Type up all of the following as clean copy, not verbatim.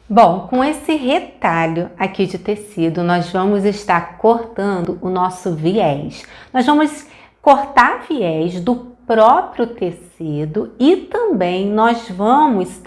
Bom, com esse retalho aqui de tecido, nós vamos estar cortando o nosso viés. Nós vamos cortar viés do próprio tecido e também nós vamos,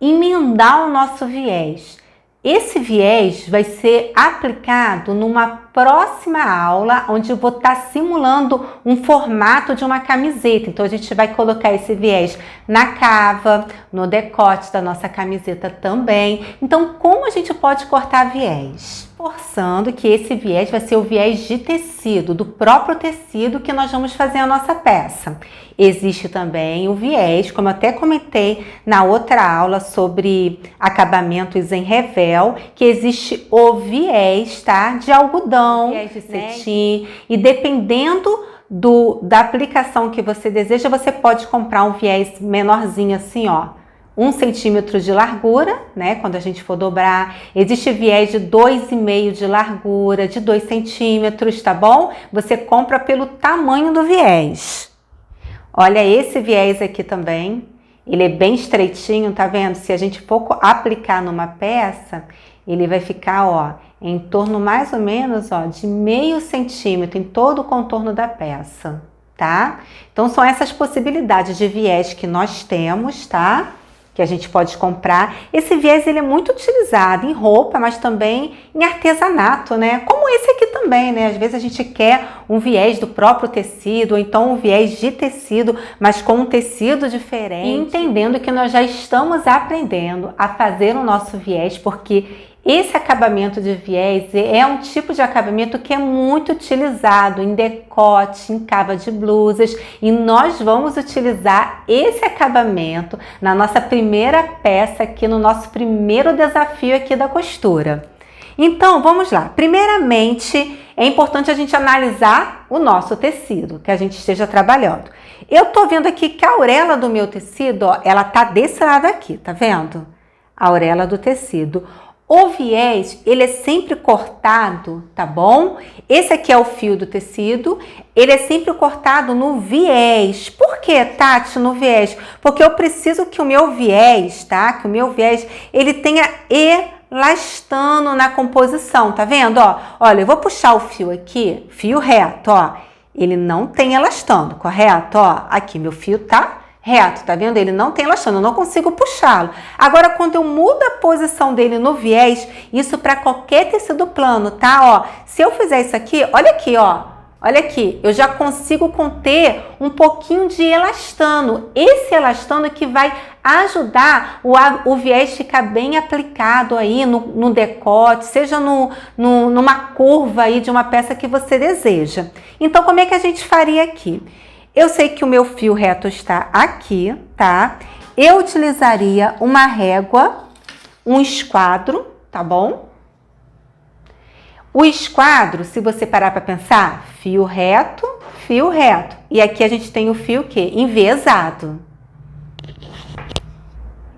emendar o nosso viés. Esse viés vai ser aplicado numa próxima aula, onde eu vou estar simulando um formato de uma camiseta. Então, a gente vai colocar esse viés na cava, no decote da nossa camiseta também. Então, como a gente pode cortar viés? Forçando que esse viés vai ser o viés de tecido, do próprio tecido que nós vamos fazer a nossa peça. Existe também o viés, como eu até comentei na outra aula sobre acabamentos em revel, que existe o viés, de algodão, viés de cetim, e dependendo da aplicação que você deseja, você pode comprar um viés menorzinho assim, 1 centímetro de largura, quando a gente for dobrar. Existe viés de 2,5 de largura, de 2 centímetros, tá bom? Você compra pelo tamanho do viés. Olha esse viés aqui também, ele é bem estreitinho, tá vendo? Se a gente for aplicar numa peça, ele vai ficar, em torno mais ou menos, de 0,5 centímetro em todo o contorno da peça, tá? Então, são essas possibilidades de viés que nós temos, que a gente pode comprar. Esse viés ele é muito utilizado em roupa, mas também em artesanato, Como esse aqui também, Às vezes a gente quer um viés do próprio tecido, ou então um viés de tecido, mas com um tecido diferente. E entendendo que nós já estamos aprendendo a fazer o nosso viés, porque esse acabamento de viés é um tipo de acabamento que é muito utilizado em decote, em cava de blusas, e nós vamos utilizar esse acabamento na nossa primeira peça aqui, no nosso primeiro desafio aqui da costura. Então, vamos lá. Primeiramente, é importante a gente analisar o nosso tecido que a gente esteja trabalhando. Eu tô vendo aqui que a orelha do meu tecido, ela tá desse lado aqui, tá vendo? A orelha do tecido. O viés, ele é sempre cortado, tá bom? Esse aqui é o fio do tecido, ele é sempre cortado no viés. Por que, Tati, no viés? Porque eu preciso que o meu viés, Que o meu viés, ele tenha elastano na composição, tá vendo? Olha, eu vou puxar o fio aqui, fio reto, ele não tem elastano, correto? Aqui meu fio tá reto, tá vendo? Ele não tem elastano, eu não consigo puxá-lo. Agora, quando eu mudo a posição dele no viés, isso para qualquer tecido plano, tá? Se eu fizer isso aqui, olha aqui, olha aqui, eu já consigo conter um pouquinho de elastano. Esse elastano que vai ajudar o viés ficar bem aplicado aí no decote, seja numa curva aí de uma peça que você deseja. Então, como é que a gente faria aqui? Eu sei que o meu fio reto está aqui, Eu utilizaria uma régua, um esquadro, tá bom? O esquadro, se você parar para pensar, fio reto. E aqui a gente tem o fio enviesado.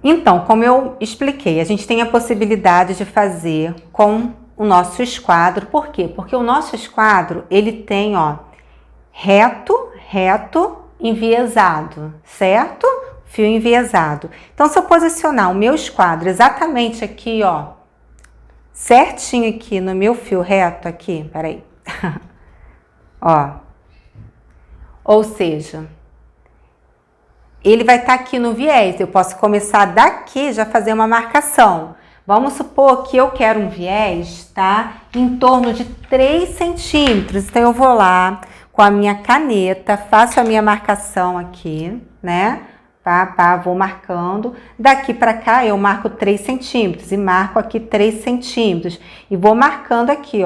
Então, como eu expliquei, a gente tem a possibilidade de fazer com o nosso esquadro. Por quê? Porque o nosso esquadro, ele tem, reto, enviesado, certo? Fio enviesado. Então, se eu posicionar o meu esquadro exatamente aqui, certinho aqui no meu fio reto aqui, peraí, ou seja, ele vai estar aqui no viés. Eu posso começar daqui já fazer uma marcação. Vamos supor que eu quero um viés, em torno de 3 centímetros. Então, eu vou lá com a minha caneta, faço a minha marcação aqui, vou marcando. Daqui para cá, eu marco 3 centímetros e marco aqui 3 centímetros. E vou marcando aqui,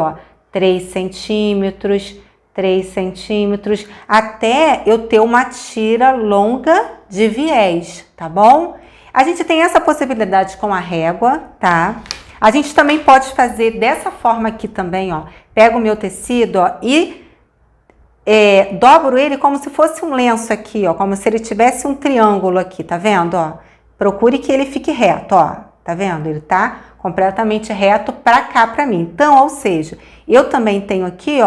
3 centímetros, 3 centímetros, até eu ter uma tira longa de viés, tá bom? A gente tem essa possibilidade com a régua, A gente também pode fazer dessa forma aqui também, Pego o meu tecido, e dobro ele como se fosse um lenço aqui, como se ele tivesse um triângulo aqui, tá vendo? Procure que ele fique reto, tá vendo? Ele tá completamente reto para cá, para mim. Então, ou seja, eu também tenho aqui,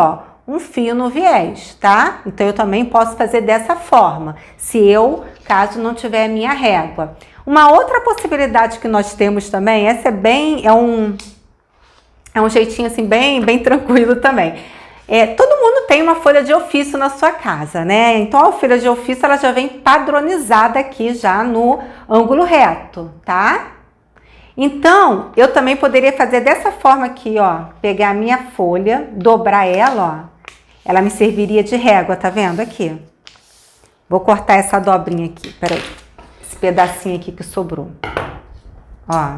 um fio no viés, Então, eu também posso fazer dessa forma, caso não tiver a minha régua. Uma outra possibilidade que nós temos também, essa é um jeitinho assim bem tranquilo também. Todo mundo tem uma folha de ofício na sua casa, né? Então a folha de ofício ela já vem padronizada aqui já no ângulo reto, tá? Então eu também poderia fazer dessa forma aqui, ó, pegar a minha folha, dobrar ela, ó, ela me serviria de régua, tá vendo aqui? Vou cortar essa dobrinha aqui, peraí, esse pedacinho aqui que sobrou, ó.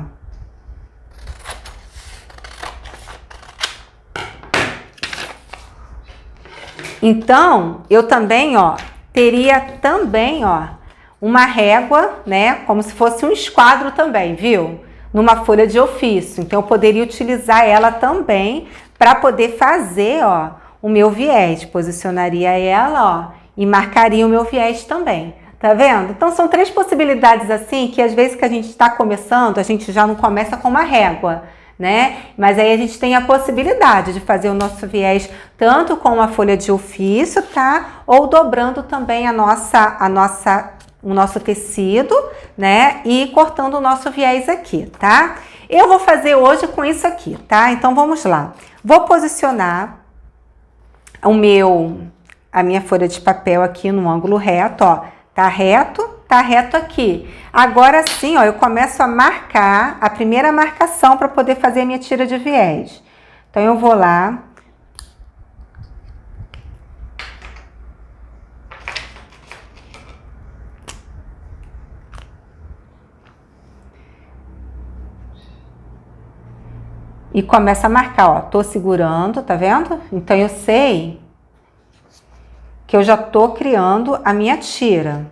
Então, eu também, ó, teria também, ó, uma régua, né, como se fosse um esquadro também, viu? Numa folha de ofício. Então, eu poderia utilizar ela também para poder fazer, ó, o meu viés. Posicionaria ela, ó, e marcaria o meu viés também. Tá vendo? Então, são 3 possibilidades assim, que às vezes que a gente está começando, a gente já não começa com uma régua, né? Mas aí a gente tem a possibilidade de fazer o nosso viés tanto com uma folha de ofício, tá? Ou dobrando também o nosso tecido, né? E cortando o nosso viés aqui, tá? Eu vou fazer hoje com isso aqui, tá? Então vamos lá. Vou posicionar a minha folha de papel aqui no ângulo reto, ó. Tá reto aqui. Agora sim, ó, eu começo a marcar a primeira marcação para poder fazer a minha tira de viés. Então, eu vou lá. E começo a marcar, ó. Tô segurando, tá vendo? Então, eu sei que eu já tô criando a minha tira.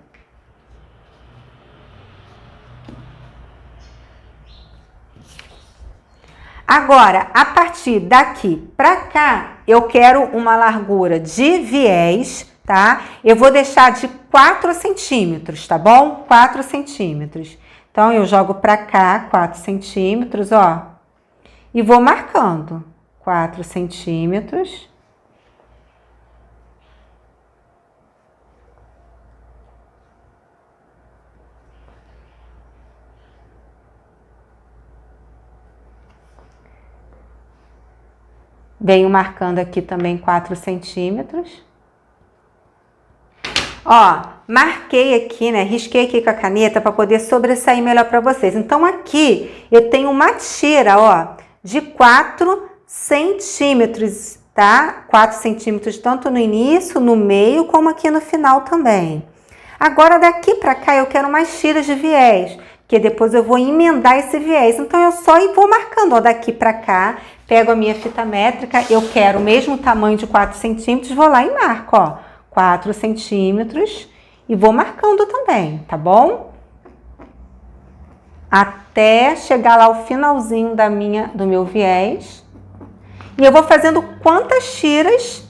Agora, a partir daqui pra cá, eu quero uma largura de viés, tá? Eu vou deixar de 4 centímetros, tá bom? 4 centímetros. Então, eu jogo pra cá 4 centímetros, ó. E vou marcando 4 centímetros. Venho marcando aqui também 4 centímetros. Ó, marquei aqui, né? Risquei aqui com a caneta para poder sobressair melhor para vocês. Então, aqui eu tenho uma tira, ó, de 4 centímetros, tá? 4 centímetros tanto no início, no meio, como aqui no final também. Agora, daqui para cá, eu quero mais tiras de viés, porque depois eu vou emendar esse viés. Então, eu só vou marcando, ó, daqui para cá. Pego a minha fita métrica, eu quero o mesmo tamanho de 4 centímetros, vou lá e marco, ó, 4 centímetros e vou marcando também, tá bom? Até chegar lá o finalzinho do meu viés. E eu vou fazendo quantas tiras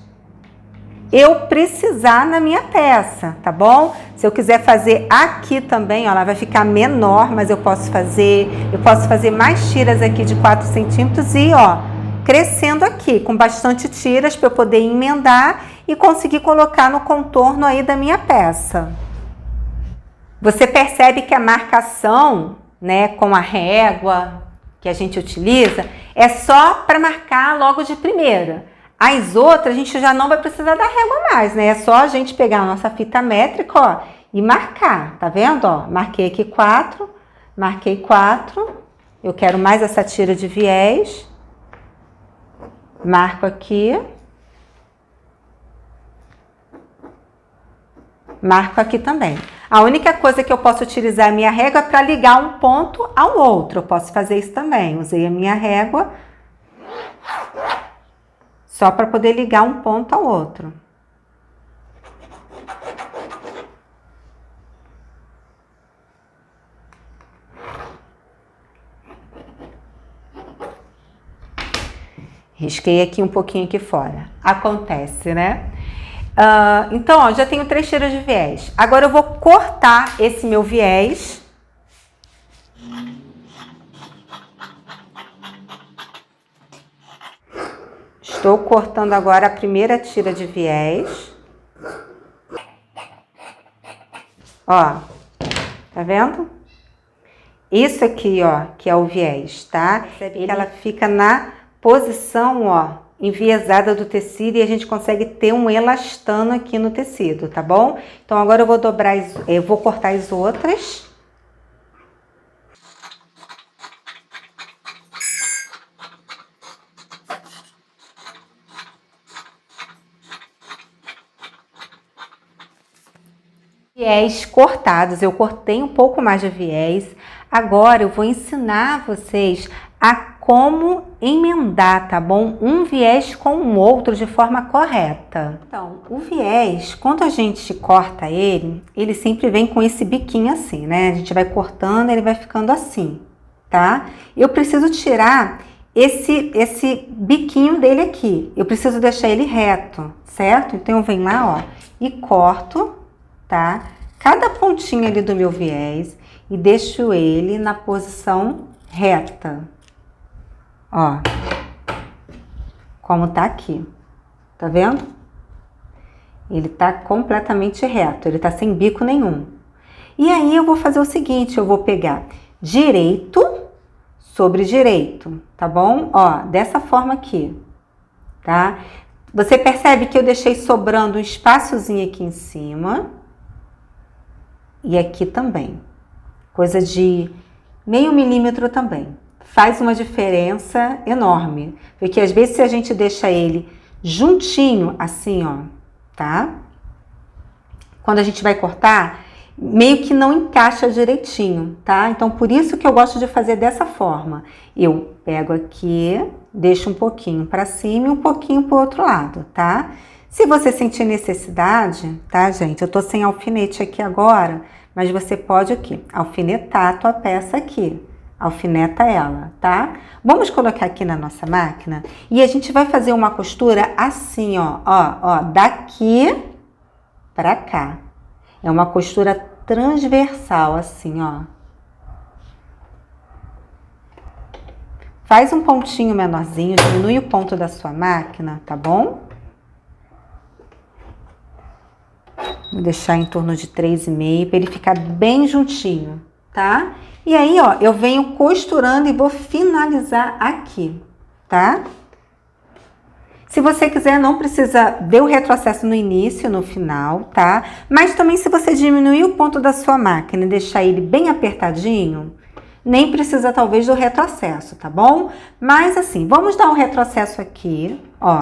eu precisar na minha peça, tá bom? Se eu quiser fazer aqui também, ó, ela vai ficar menor, mas eu posso fazer mais tiras aqui de 4 centímetros e, ó, crescendo aqui, com bastante tiras para eu poder emendar e conseguir colocar no contorno aí da minha peça. Você percebe que a marcação, né, com a régua que a gente utiliza, é só para marcar logo de primeira. As outras, a gente já não vai precisar da régua mais, né? É só a gente pegar a nossa fita métrica, ó, e marcar, tá vendo, ó? Marquei aqui 4, marquei 4, eu quero mais essa tira de viés, marco aqui, marco aqui também. A única coisa que eu posso utilizar a minha régua é para ligar um ponto ao outro, eu posso fazer isso também. Usei a minha régua só para poder ligar um ponto ao outro. Risquei aqui um pouquinho aqui fora. Acontece, né? Então, ó, já tenho 3 tiras de viés. Agora eu vou cortar esse meu viés. Estou cortando agora a primeira tira de viés. Ó, tá vendo? Isso aqui, ó, que é o viés, tá? Percebe que ela fica na posição, ó, enviesada do tecido e a gente consegue ter um elastano aqui no tecido, tá bom? Então agora eu vou dobrar, eu vou cortar as outras. Viés cortados, eu cortei um pouco mais de viés. Agora eu vou ensinar vocês a como emendar, tá bom? Um viés com o outro de forma correta. Então, o viés, quando a gente corta ele, ele sempre vem com esse biquinho assim, né? A gente vai cortando, ele vai ficando assim, tá? Eu preciso tirar esse biquinho dele aqui. Eu preciso deixar ele reto, certo? Então eu venho lá, ó, e corto, tá? Cada pontinha ali do meu viés e deixo ele na posição reta. Ó, como tá aqui. Tá vendo? Ele tá completamente reto, ele tá sem bico nenhum. E aí eu vou fazer o seguinte, eu vou pegar direito sobre direito, tá bom? Ó, dessa forma aqui, tá? Você percebe que eu deixei sobrando um espaçozinho aqui em cima. E aqui também, coisa de meio milímetro também. Faz uma diferença enorme, porque às vezes se a gente deixa ele juntinho, assim, ó, tá? Quando a gente vai cortar, meio que não encaixa direitinho, tá? Então, por isso que eu gosto de fazer dessa forma. Eu pego aqui, deixo um pouquinho para cima e um pouquinho pro outro lado, tá? Se você sentir necessidade, tá, gente? Eu tô sem alfinete aqui agora, mas você pode aqui, alfinetar a tua peça aqui. Alfineta ela, tá? Vamos colocar aqui na nossa máquina e a gente vai fazer uma costura assim, ó, daqui pra cá. É uma costura transversal, assim, ó. Faz um pontinho menorzinho, diminui o ponto da sua máquina, tá bom? Vou deixar em torno de 3,5 para ele ficar bem juntinho, tá? E aí, ó, eu venho costurando e vou finalizar aqui, tá? Se você quiser, não precisa dar o retrocesso no início, no final, tá? Mas também se você diminuir o ponto da sua máquina e deixar ele bem apertadinho, nem precisa talvez do retrocesso, tá bom? Mas assim, vamos dar um retrocesso aqui, ó.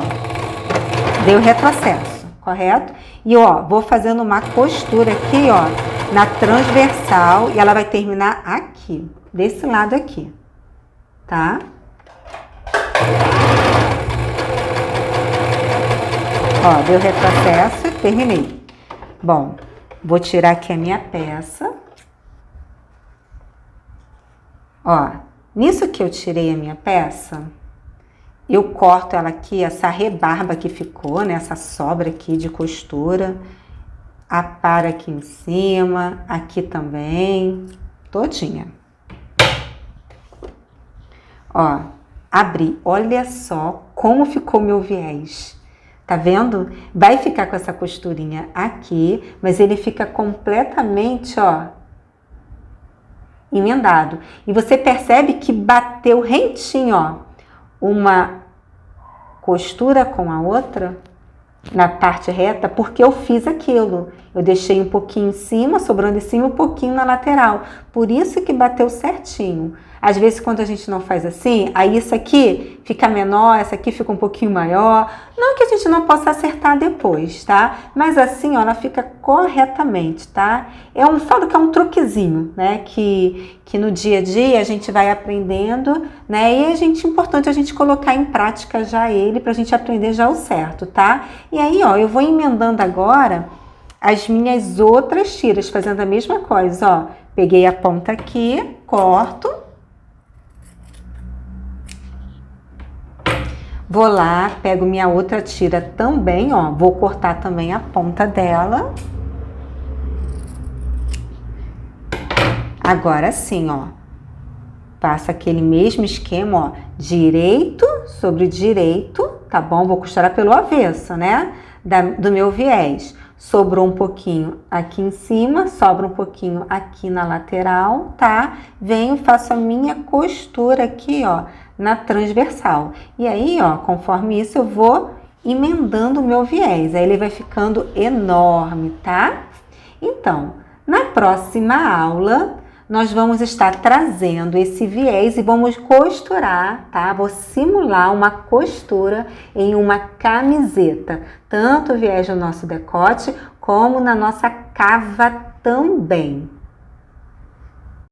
Dei o retrocesso, correto? E ó, vou fazendo uma costura aqui, ó, na transversal e ela vai terminar aqui, desse lado aqui, tá? Ó, deu retrocesso e terminei. Bom, vou tirar aqui a minha peça. Ó, nisso que eu tirei a minha peça, eu corto ela aqui, essa rebarba que ficou, né? Essa sobra aqui de costura. Aparo aqui em cima, aqui também, todinha. Ó, abri, olha só como ficou meu viés. Tá vendo? Vai ficar com essa costurinha aqui, mas ele fica completamente, ó, emendado. E você percebe que bateu rentinho, ó, uma costura com a outra na parte reta, porque eu fiz aquilo. Eu deixei um pouquinho em cima, sobrando em cima, um pouquinho na lateral. Por isso que bateu certinho. Às vezes, quando a gente não faz assim, aí isso aqui fica menor, essa aqui fica um pouquinho maior. Não que a gente não possa acertar depois, tá? Mas assim, ó, ela fica corretamente, tá? Falo que é um truquezinho, né? Que no dia a dia a gente vai aprendendo, né? E é importante a gente colocar em prática já ele, pra gente aprender já o certo, tá? E aí, ó, eu vou emendando agora as minhas outras tiras, fazendo a mesma coisa, ó. Peguei a ponta aqui, corto. Vou lá, pego minha outra tira também, ó. Vou cortar também a ponta dela. Agora sim, ó. Faço aquele mesmo esquema, ó. Direito sobre direito, tá bom? Vou costurar pelo avesso, né? Do meu viés. sobrou um pouquinho aqui em cima, sobra um pouquinho aqui na lateral, tá? Venho e faço a minha costura aqui, ó, na transversal. E aí, ó, conforme isso eu vou emendando o meu viés, aí ele vai ficando enorme, tá? Então, na próxima aula, nós vamos estar trazendo esse viés e vamos costurar, tá? Vou simular uma costura em uma camiseta, tanto o viés no nosso decote como na nossa cava também.